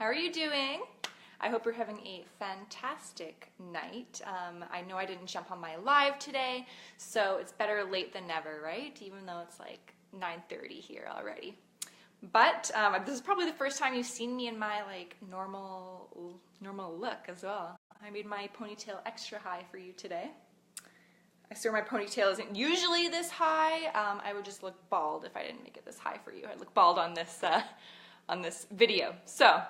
are you doing? I hope you're having a fantastic night. I know I didn't jump on my live today, so it's better late than never, right? Even though it's like 9:30 here already. But this is probably the first time you've seen me in my like normal look as well. I made my ponytail extra high for you today. I swear my ponytail isn't usually this high. I would just look bald if I didn't make it this high for you. I'd look bald on this video. So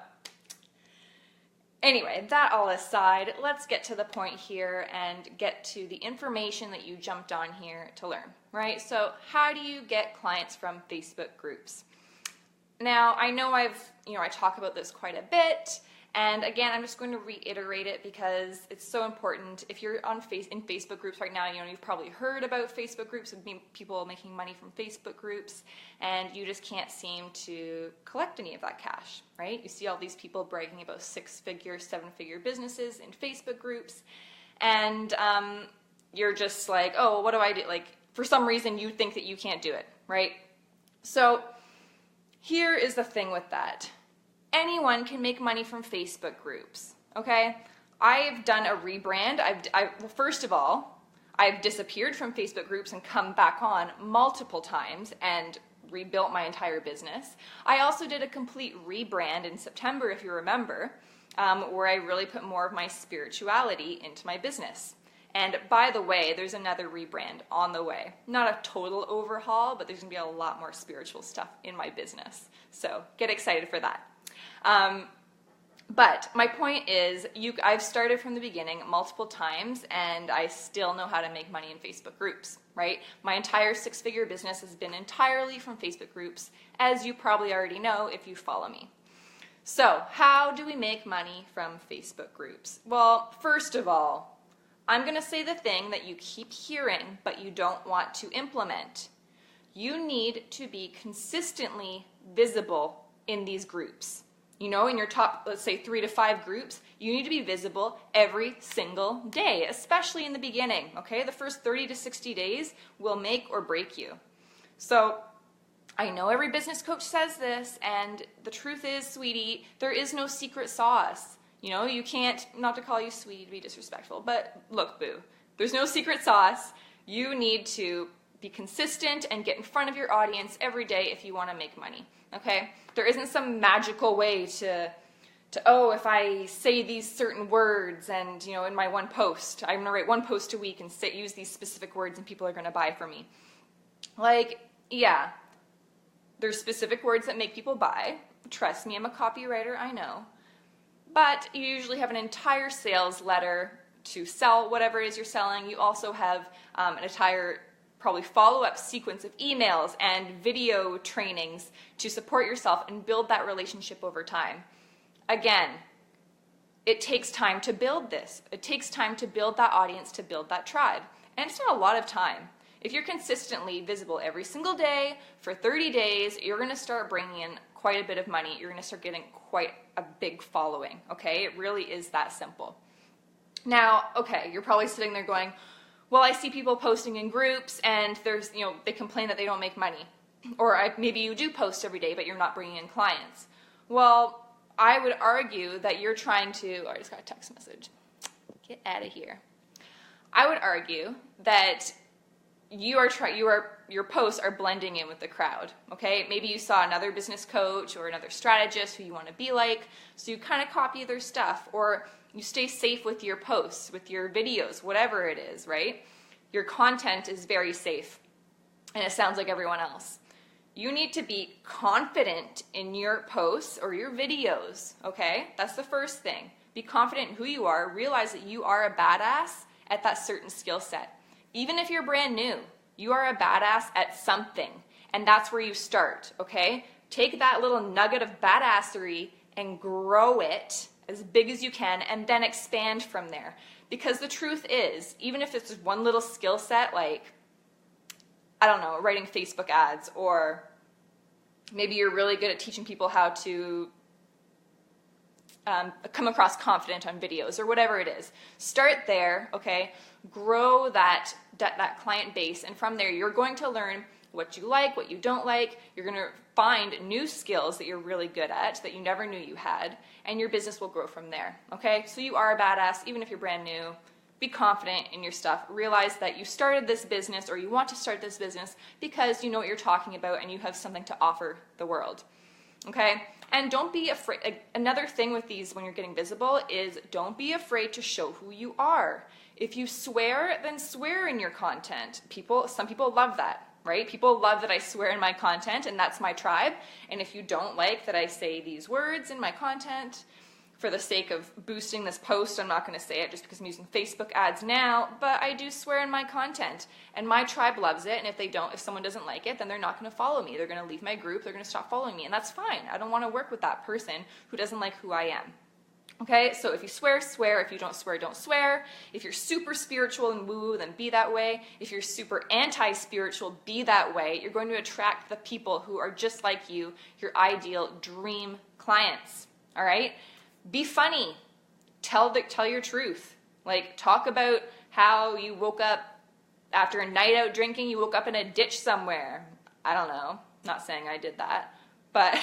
anyway, that all aside, let's get to the point here and get to the information that you jumped on here to learn, right? So how do you get clients from Facebook groups? Now, I know I talk about this quite a bit, and again, I'm just going to reiterate it because it's so important. If you're in Facebook groups right now, you've probably heard about Facebook groups and people making money from Facebook groups, and you just can't seem to collect any of that cash, right? You see all these people bragging about 6-figure, 7-figure businesses in Facebook groups, and you're just like, oh, well, what do I do? Like, for some reason, you think that you can't do it, right? So here is the thing with that. Anyone can make money from Facebook groups, okay? I've done a rebrand. Well, first of all, I've disappeared from Facebook groups and come back on multiple times and rebuilt my entire business. I also did a complete rebrand in September, if you remember, where I really put more of my spirituality into my business. And by the way, there's another rebrand on the way. Not a total overhaul, but there's going to be a lot more spiritual stuff in my business. So get excited for that. But my point is, I've started from the beginning multiple times, and I still know how to make money in Facebook groups, right? My entire 6-figure business has been entirely from Facebook groups, as you probably already know if you follow me. So how do we make money from Facebook groups? Well, first of all, I'm going to say the thing that you keep hearing, but you don't want to implement. You need to be consistently visible in these groups. In your top, let's say 3 to 5 groups, you need to be visible every single day, especially in the beginning, okay? The first 30 to 60 days will make or break you. So I know every business coach says this, and the truth is, sweetie, there is no secret sauce. You can't, not to call you sweetie to be disrespectful, but look, boo, there's no secret sauce. You need to be consistent and get in front of your audience every day if you want to make money, okay? There isn't some magical way to if I say these certain words and, in my one post, I'm going to write one post a week and use these specific words and people are going to buy from me. Like, yeah, there's specific words that make people buy. Trust me, I'm a copywriter, I know. But you usually have an entire sales letter to sell whatever it is you're selling. You also have an entire probably follow-up sequence of emails and video trainings to support yourself and build that relationship over time. Again, it takes time to build this. It takes time to build that audience, to build that tribe. And it's not a lot of time. If you're consistently visible every single day for 30 days, you're going to start bringing in quite a bit of money. You're going to start getting quite a big following, okay? It really is that simple. Now, okay, you're probably sitting there going, well, I see people posting in groups and they complain that they don't make money. Or maybe you do post every day, but you're not bringing in clients. Well, I would argue that you're trying to, I just got a text message. Get out of here. I would argue that your posts are blending in with the crowd, okay? Maybe you saw another business coach or another strategist who you want to be like, so you kind of copy their stuff, or you stay safe with your posts, with your videos, whatever it is, right? Your content is very safe, and it sounds like everyone else. You need to be confident in your posts or your videos, okay? That's the first thing. Be confident in who you are. Realize that you are a badass at that certain skill set. Even if you're brand new, you are a badass at something, and that's where you start, okay? Take that little nugget of badassery and grow it as big as you can, and then expand from there. Because the truth is, even if it's just one little skill set, like, I don't know, writing Facebook ads, or maybe you're really good at teaching people how to come across confident on videos, or whatever it is. Start there, okay? Grow that client base, and from there you're going to learn what you like, what you don't like. You're going to find new skills that you're really good at that you never knew you had, and your business will grow from there, okay? So you are a badass, even if you're brand new. Be confident in your stuff. Realize that you started this business, or you want to start this business because you know what you're talking about and you have something to offer the world, okay? And don't be afraid. Another thing with these when you're getting visible is don't be afraid to show who you are. If you swear, then swear in your content. Some people love that, right? People love that I swear in my content, and that's my tribe. And if you don't like that I say these words in my content, for the sake of boosting this post, I'm not going to say it just because I'm using Facebook ads now, but I do swear in my content, and my tribe loves it. And if someone doesn't like it, then they're not going to follow me. They're going to leave my group. They're going to stop following me, and that's fine. I don't want to work with that person who doesn't like who I am. Okay, so if you swear, swear. If you don't swear, don't swear. If you're super spiritual and woo-woo, then be that way. If you're super anti-spiritual, be that way. You're going to attract the people who are just like you, your ideal dream clients. All right? Be funny. Tell your truth. Like, talk about how you woke up after a night out drinking, you woke up in a ditch somewhere. I don't know. Not saying I did that. But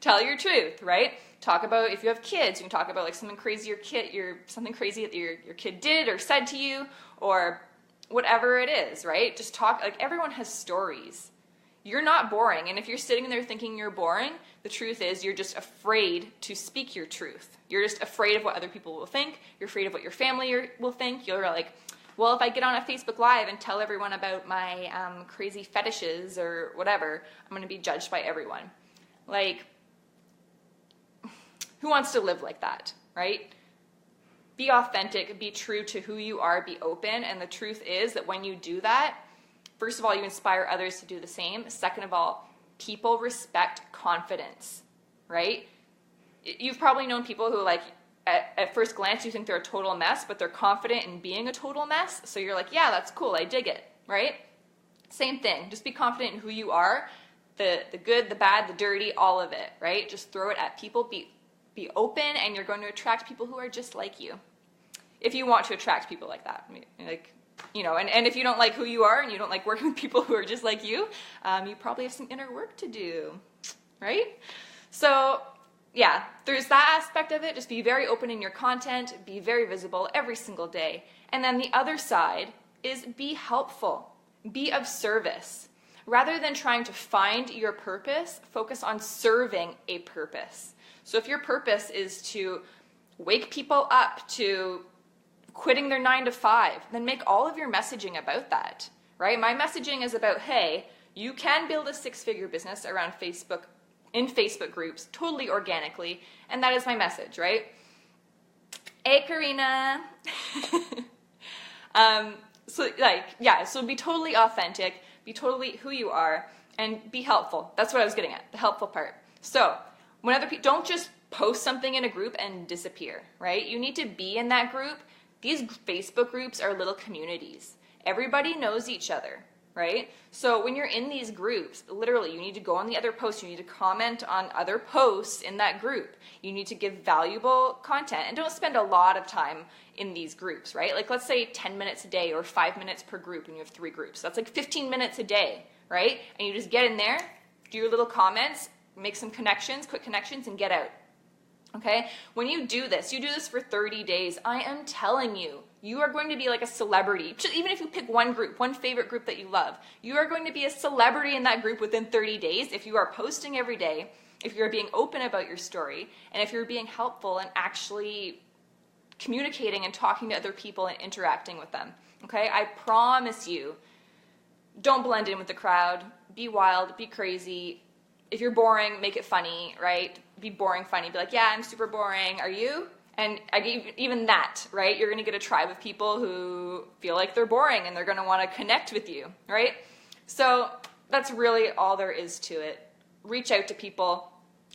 tell your truth, right? Talk about, if you have kids, you can talk about like something crazy something crazy that your kid did or said to you, or whatever it is, right? Just talk. Like, everyone has stories. You're not boring, and if you're sitting there thinking you're boring, the truth is you're just afraid to speak your truth. You're just afraid of what other people will think. You're afraid of what your family will think. You're like, well, if I get on a Facebook Live and tell everyone about my crazy fetishes or whatever, I'm going to be judged by everyone. Like, who wants to live like that, right? Be authentic, be true to who you are, be open, and the truth is that when you do that, first of all, you inspire others to do the same. Second of all, people respect confidence, right? You've probably known people who, like, at first glance, you think they're a total mess, but they're confident in being a total mess. So you're like, yeah, that's cool. I dig it, right? Same thing. Just be confident in who you are, the good, the bad, the dirty, all of it, right? Just throw it at people. Be open, and you're going to attract people who are just like you. If you want to attract people like that, I mean, like, you know, and if you don't like who you are and you don't like working with people who are just like you probably have some inner work to do, right? So, yeah, there's that aspect of it. Just be very open in your content, be very visible every single day. And then the other side is be helpful, be of service. Rather than trying to find your purpose, focus on serving a purpose. So if your purpose is to wake people up to quitting their 9-to-5, then make all of your messaging about that, right? My messaging is about, hey, you can build a 6-figure business around Facebook, in Facebook groups, totally organically, and that is my message, right? Hey, Karina. So be totally authentic, be totally who you are, and be helpful. That's what I was getting at, the helpful part. So when other people, don't just post something in a group and disappear, right? You need to be in that group. These Facebook groups are little communities. Everybody knows each other, right? So when you're in these groups, literally, you need to go on the other posts. You need to comment on other posts in that group. You need to give valuable content, and don't spend a lot of time in these groups, right? Like, let's say 10 minutes a day or 5 minutes per group, and you have 3 groups. That's like 15 minutes a day, right? And you just get in there, do your little comments, make some connections, quick connections, and get out. Okay? When you do this for 30 days, I am telling you, you are going to be like a celebrity. Even if you pick one group, one favorite group that you love, you are going to be a celebrity in that group within 30 days if you are posting every day, if you're being open about your story, and if you're being helpful and actually communicating and talking to other people and interacting with them. Okay? I promise you, don't blend in with the crowd. Be wild, be crazy. If you're boring, make it funny, right? Be boring funny. Be like, yeah, I'm super boring. Are you? And even that, right? You're going to get a tribe of people who feel like they're boring, and they're going to want to connect with you, right? So that's really all there is to it. Reach out to people.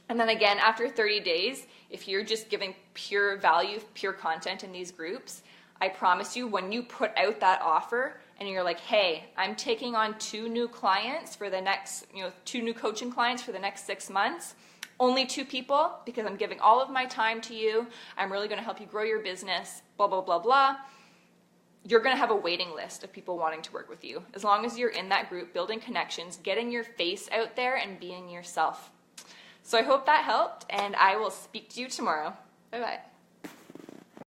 And then again, after 30 days, if you're just giving pure value, pure content in these groups, I promise you, when you put out that offer and you're like, hey, I'm taking on 2 new clients for the next, 2 new coaching clients for the next 6 months, only 2 people, because I'm giving all of my time to you, I'm really going to help you grow your business, blah, blah, blah, blah. you're going to have a waiting list of people wanting to work with you. As long as you're in that group, building connections, getting your face out there, and being yourself. So I hope that helped, and I will speak to you tomorrow. Bye-bye.